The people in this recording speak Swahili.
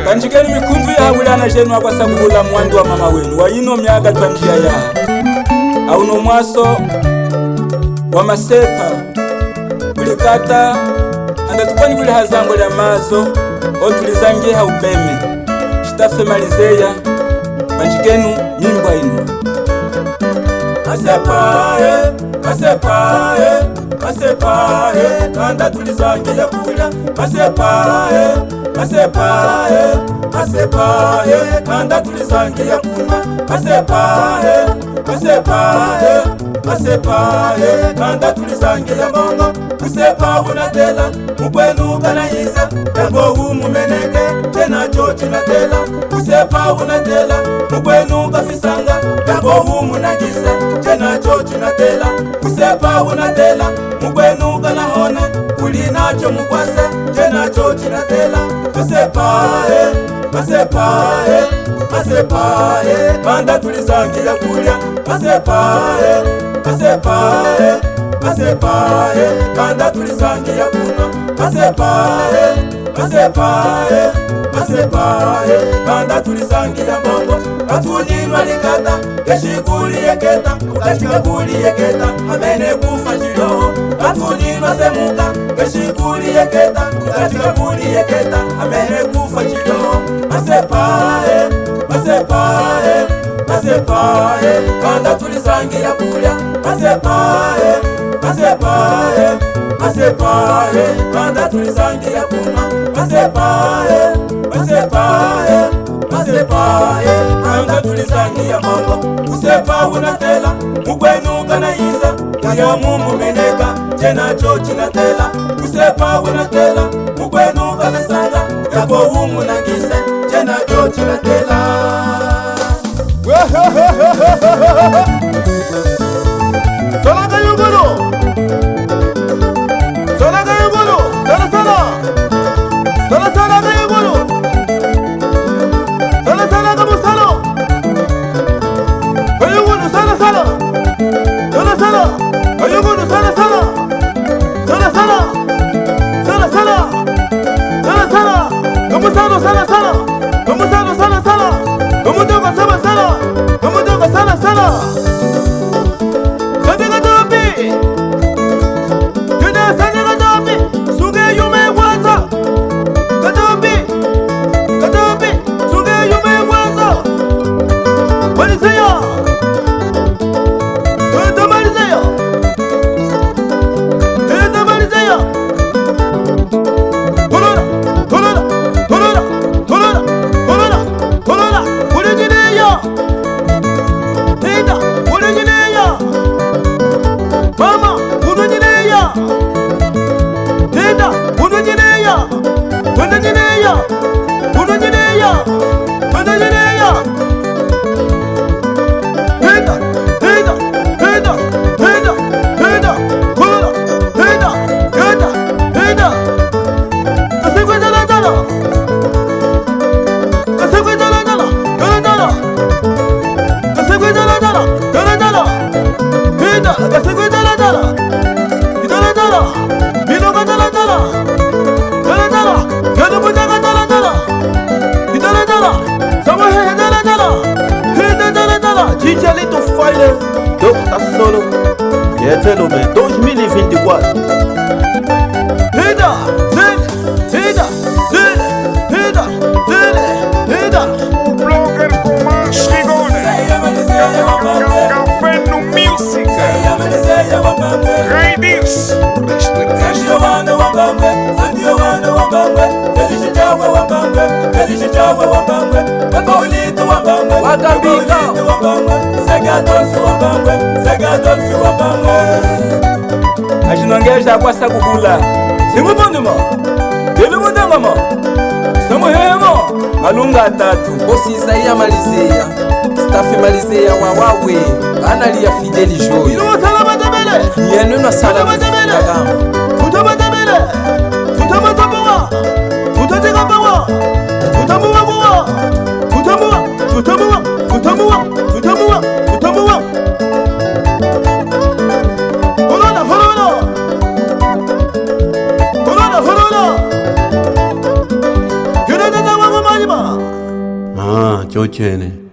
Kanjikeni mikundu ya hawilana jenu akwasa kuhula mwandu wa mama wenu wayino myaga twa njia ya auno mwaso wa masepa kulikata anda tukani kuli hazango lya mazo otulizangie haupeme shitafe malizeya kanjikenu nyimbo ino asepae asepae asepae kanda tulizangie ya kulya asepae asepae asepae kanda tulizangia kunwa asepae asepae asepae kanda tulizangia mongo usepa unatela mkwenu kanayiza yango umumeneke tena chochi natela usepa unatela mkwenu kafisanga yango umunagisa tena chochi natela usepa unatela mkwenu kanahona kulinacho mukwase tena chochi natela asepae asepae asepae kanda tulizangia kulya asepae asepae asepae kanda tulizangia kunwa asepae asepae asepae kanda tulizangia mongo atuninwa likata keshikuli yeketa ukachika kuli yeketa amene kufa chiroho atuninwa semuka keshikuli yeketa ukachika kuli yeketa amene kufa chiroho asepae asepae asepae kanda tulizangia kulya asepae asepae asepae kanda tulizangia kunwa asepae asepae asepae kanda tulizangia mongo usepa unatela mkwenu kanayiza kaya mumumeneka tena chochi natela usepa unatela mkwenu kafisanga yako umunagise tena chochi natela Salaga yungolo Salaga yungolo Sala sala Sala sala ga yungolo Sala sala ga musalo Ayungolo sala sala Sala sala Ayungolo sala sala Sala sala Sala sala Sala sala Kamusalo sala sala Kamusalo sala sala Kamudoga sala sala Kamudoga sala sala Sadega dobi Yuna sadega dobi Suge yume waza Kadobi Kadobi Suge yume waza Malizeya Eda malizeya Eda malizeya Kolora Kolora Kolora Kolora Kolora Kolora Kulijineya Eda Kulijineya Mama Kulijineya Eda Kulijineya Kulijineya Kulijineya Kulijineya Eda Eda Eda Eda Eda Kolora Eda Eda Eda Kasekwe jala jala Kasekwe jala jala Jala jala Kasekwe jala jala Jala jala Eda Kasekwe jala jala Jala jala Binoga jala jala Jala jala Jala bujaga jala jala Jala jala Samahe jala jala Eda jala jala Chijalito Fire Dr. Solo Yetelome 2024 Eda Zene Eda Zene Eda Zene Eda O blogger com mais rigores. Café no Music. Raiders. Ajinongeja kwasa kukula Simubonimo Dilumudangamo Samuhemo Malunga atatu Bosi Isaia Malizeya Staff Malizeya wawawe Analia Fideli Joy Ino salama tabele Yenu na salama Tutabatabele Tutamatabwa Tutatigabawa Tutamua buwa Tutamua Tutamua Tutamua Tutamua Tutamua Holona Holona Holona Holona chochene